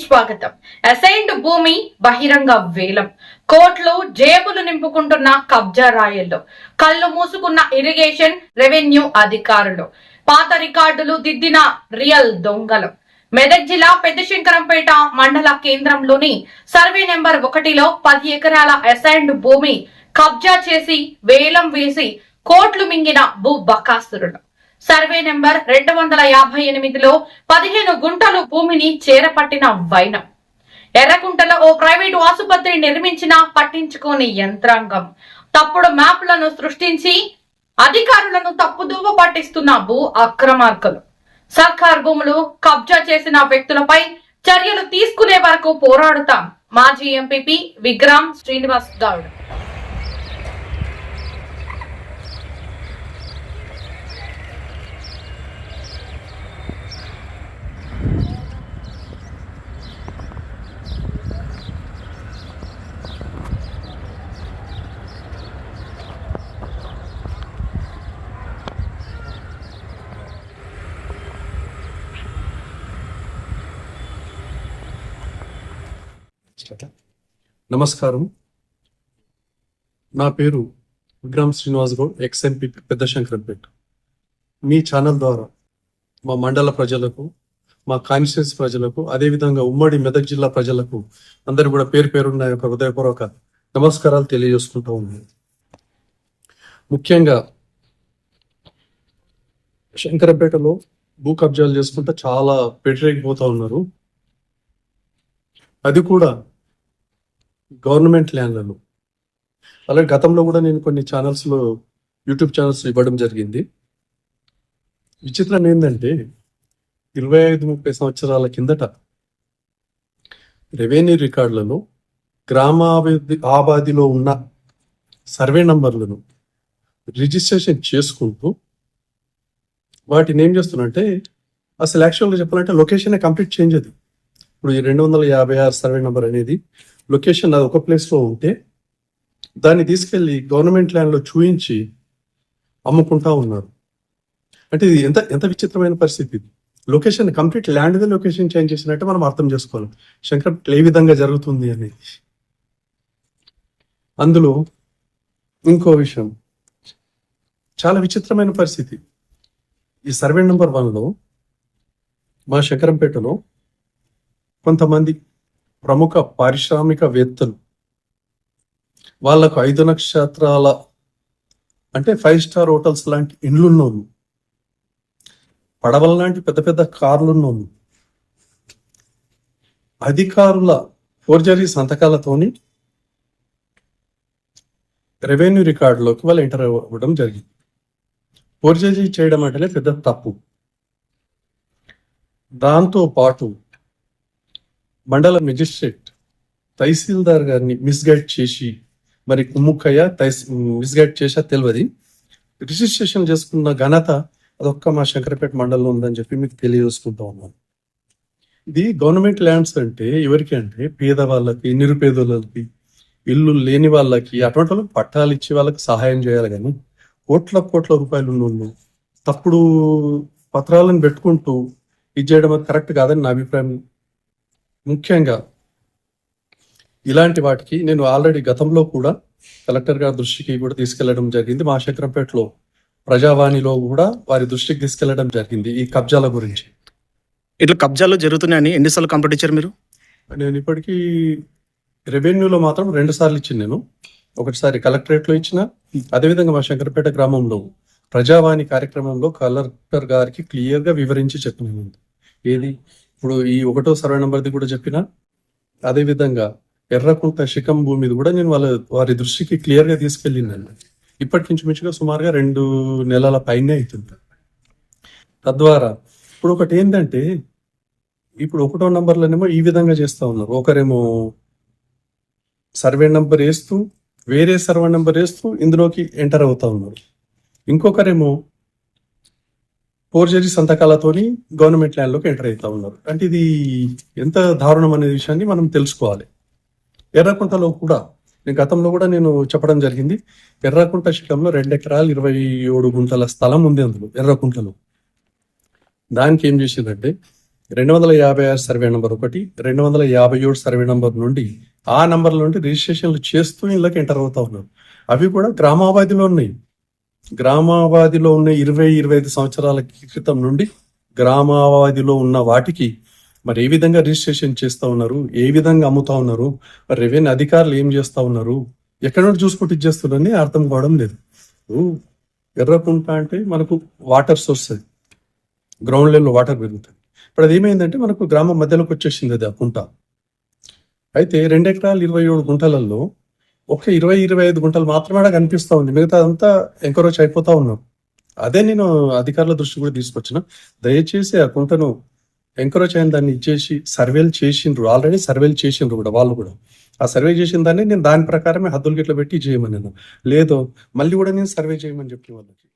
స్వాగతం. అసైన్డ్ భూమి బహిరంగ వేలం, కోట్లు జేబులు నింపుకుంటున్న కబ్జా రాయల్లో, కళ్ళు మూసుకున్న ఇరిగేషన్ రెవెన్యూ అధికారులు, పాత రికార్డులు దిద్దిన రియల్ దొంగలు. మెదక్ జిల్లా పెద్దశంకరంపేట మండల కేంద్రంలోని సర్వే నెంబర్ 1లో 10 ఎకరాల అసైన్డ్ భూమి కబ్జా చేసి వేలం వేసి కోట్లు మింగిన భూ బకాసురులు. సర్వే నెంబర్ 258లో 15 గుంటలు భూమిని చేరపట్టిన వైనం. ఎర్రకుంటలో ఓ ప్రైవేటు ఆసుపత్రి నిర్మించిన పట్టించుకోని యంత్రాంగం. తప్పుడు మ్యాప్లను సృష్టించి అధికారులను తప్పుదోవ పట్టిస్తున్న భూ అక్రమార్కులు. సర్కార్ భూములు కబ్జా చేసిన వ్యక్తులపై చర్యలు తీసుకునే వరకు పోరాడుతాం. మాజీ ఎంపీపీ విగ్రామ్ శ్రీనివాస్ గౌడ్. నమస్కారం. నా పేరు విగ్రామ్ శ్రీనివాస్ గౌడ్, ఎక్స్ఎంపీ పెద్దశంకరంపేట. మీ ఛానల్ ద్వారా మా మండల ప్రజలకు, మా కాన్స్టిట్యూన్సీ ప్రజలకు, అదేవిధంగా ఉమ్మడి మెదక్ జిల్లా ప్రజలకు అందరూ కూడా పేరు పేరున్న యొక్క హృదయపూర్వక నమస్కారాలు తెలియజేసుకుంటూ ఉన్నాను. ముఖ్యంగా శంకరంపేటలో భూ కబ్జాలు చేసుకుంటూ చాలా పెట్టిపోతూ ఉన్నారు. అది కూడా గవర్నమెంట్ ల్యాండ్లలో. అలాగే గతంలో కూడా నేను కొన్ని ఛానల్స్లో, యూట్యూబ్ ఛానల్స్ ఇవ్వడం జరిగింది. విచిత్రం ఏంటంటే 25-30 సంవత్సరాల కిందట రెవెన్యూ రికార్డులలో గ్రామాభివృద్ధిలో ఉన్న సర్వే నంబర్లను రిజిస్ట్రేషన్ చేసుకుంటూ వాటిని ఏం చేస్తున్నారంటే, అసలు యాక్చువల్గా చెప్పాలంటే లొకేషన్ కంప్లీట్ చేంజ్. అది ఇప్పుడు ఈ 256 సర్వే నంబర్ అనేది లొకేషన్ అది ఒక ప్లేస్లో ఉంటే దాన్ని తీసుకెళ్లి గవర్నమెంట్ ల్యాండ్లో చూయించి అమ్ముకుంటా ఉన్నారు. అంటే ఇది ఎంత ఎంత విచిత్రమైన పరిస్థితి. ఇది location complete land location change చేసినట్టే మనం అర్థం చేసుకోవాలి శంకరంపేట ఏ విధంగా జరుగుతుంది అనేది. అందులో ఇంకో విషయం, చాలా విచిత్రమైన పరిస్థితి. ఈ సర్వే నెంబర్ 1లో మా శంకరంపేటలో కొంతమంది ప్రముఖ పారిశ్రామికవేత్తలు, వాళ్లకు 5 నక్షత్రాల అంటే 5 స్టార్ హోటల్స్ లాంటి ఇండ్లున్నోళ్ళు, పడవల లాంటి పెద్ద పెద్ద కార్లున్నోళ్ళు, అధికారుల ఫోర్జరీ సంతకాలతోని రెవెన్యూ రికార్డులోకి వాళ్ళు ఎంటర్ అవ్వడం జరిగింది. ఫోర్జరీ చేయడం అంటేనే పెద్ద తప్పు. దాంతో పాటు మండల మెజిస్ట్రేట్ తహసీల్దార్ గారిని మిస్గైడ్ చేసి, మరి కుమ్ముక్కయ్య మిస్గైడ్ చేసా తెలియదు, రిజిస్ట్రేషన్ చేసుకున్న ఘనత అదొక్క మా శంకరపేట మండలంలో ఉందని చెప్పి మీకు తెలియజేసుకుంటా ఉన్నాను. ఇది గవర్నమెంట్ ల్యాండ్స్ అంటే ఎవరికి అంటే పేదవాళ్ళకి, నిరుపేదలకి, ఇల్లు లేని వాళ్ళకి, అటువంటి వాళ్ళకి పట్టాలు ఇచ్చి వాళ్ళకి సహాయం చేయాలి. కానీ కోట్ల రూపాయలు ఉన్నోళ్ళు తప్పుడు పత్రాలను పెట్టుకుంటూ ఇది చేయడం అది కరెక్ట్ కాదని నా అభిప్రాయం. ముఖ్యంగా ఇలాంటి వాటికి నేను ఆల్రెడీ గతంలో కూడా కలెక్టర్ గారి దృష్టికి కూడా తీసుకెళ్లడం జరిగింది. మా శంకరంపేటలో ప్రజావాణిలో కూడా వారి దృష్టికి తీసుకెళ్లడం జరిగింది ఈ కబ్జాల గురించి. ఇట్లా కబ్జాలు జరుగుతున్నాయని ఎన్నిసార్లు కంప్లైంట్ ఇచ్చారు మీరు? నేను ఇప్పటికీ రెవెన్యూలో మాత్రం 2 సార్లు ఇచ్చింది. నేను ఒకటిసారి కలెక్టరేట్లో ఇచ్చిన, అదేవిధంగా మా శంకరపేట గ్రామంలో ప్రజావాణి కార్యక్రమంలో కలెక్టర్ గారికి క్లియర్ గా వివరించి చెప్పినాను. ఏది ఇప్పుడు ఈ 1వ సర్వే నంబర్ది కూడా చెప్పిన, అదేవిధంగా ఎర్రకుంట శిఖం భూమిది కూడా నేను వారి దృష్టికి క్లియర్ గా తీసుకెళ్ళిందండి. ఇప్పటి నుంచి మించుగా సుమారుగా 2 నెలల పైనే అవుతుంది. తద్వారా ఇప్పుడు ఒకటి ఏంటంటే, ఇప్పుడు 1వ నంబర్లోనేమో ఈ విధంగా చేస్తూ ఉన్నారు. ఒకరేమో సర్వే నంబర్ వేస్తూ వేరే సర్వే నంబర్ వేస్తూ ఇందులోకి ఎంటర్ అవుతా ఉన్నారు. ఇంకొకరేమో ఫోర్జరీ సంతకాలతోని గవర్నమెంట్ ల్యాండ్లోకి ఎంటర్ అవుతా ఉన్నారు. అంటే ఇది ఎంత దారుణం అనే విషయాన్ని మనం తెలుసుకోవాలి. ఎర్రకుంటలో కూడా నేను గతంలో కూడా నేను చెప్పడం జరిగింది. ఎర్రకుంట శిఖంలో 2 ఎకరాలు 27 గుంటల స్థలం ఉంది అందులో ఎర్రకుంటలో. దానికి ఏం చేసిందంటే 256 సర్వే నంబర్ 1, 257 సర్వే నంబర్ నుండి ఆ నంబర్ నుండి రిజిస్ట్రేషన్లు చేస్తూ ఇళ్ళకి ఎంటర్ అవుతా ఉన్నారు. అవి కూడా గ్రామావాదిలో ఉన్నాయి. గ్రామావాదిలో ఉన్న 20-25 సంవత్సరాల క్రితం నుండి గ్రామావాదిలో ఉన్న వాటికి మరి ఏ విధంగా రిజిస్ట్రేషన్ చేస్తూ ఉన్నారు, ఏ విధంగా అమ్ముతా ఉన్నారు, మరి రెవెన్యూ అధికారులు ఏం చేస్తూ ఉన్నారు, ఎక్కడ నుండి చూసుకుంటూ ఇచ్చేస్తున్నారని అర్థం కావడం లేదు. ఎర్రకుంట అంటే మనకు వాటర్ సోర్స్, అది గ్రౌండ్ లెవెల్లో వాటర్ పెరుగుతుంది. ఇప్పుడు అది ఏమైందంటే మనకు గ్రామం మధ్యలోకి వచ్చేసింది అది ఆ కుంట. అయితే 2 ఎకరాలు 27 గుంటలలో ఒక 20-25 గుంటలు మాత్రమే ఆడ కనిపిస్తా ఉంది. మిగతా అంతా ఎంకరేజ్ అయిపోతా ఉన్నాం. అదే నేను అధికారుల దృష్టి కూడా తీసుకొచ్చిన, దయచేసి ఆ కుంటను ఎంకరేజ్ అయిన దాన్ని ఇచ్చేసి సర్వేలు చేసిండ్రు, ఆల్రెడీ సర్వేలు చేసిండ్రు కూడా వాళ్ళు కూడా. ఆ సర్వే చేసిన దాన్ని నేను దాని ప్రకారమే హద్దులు గిట్ల పెట్టి చేయమని, లేదో మళ్ళీ కూడా నేను సర్వే చేయమని చెప్పిన వాళ్ళకి.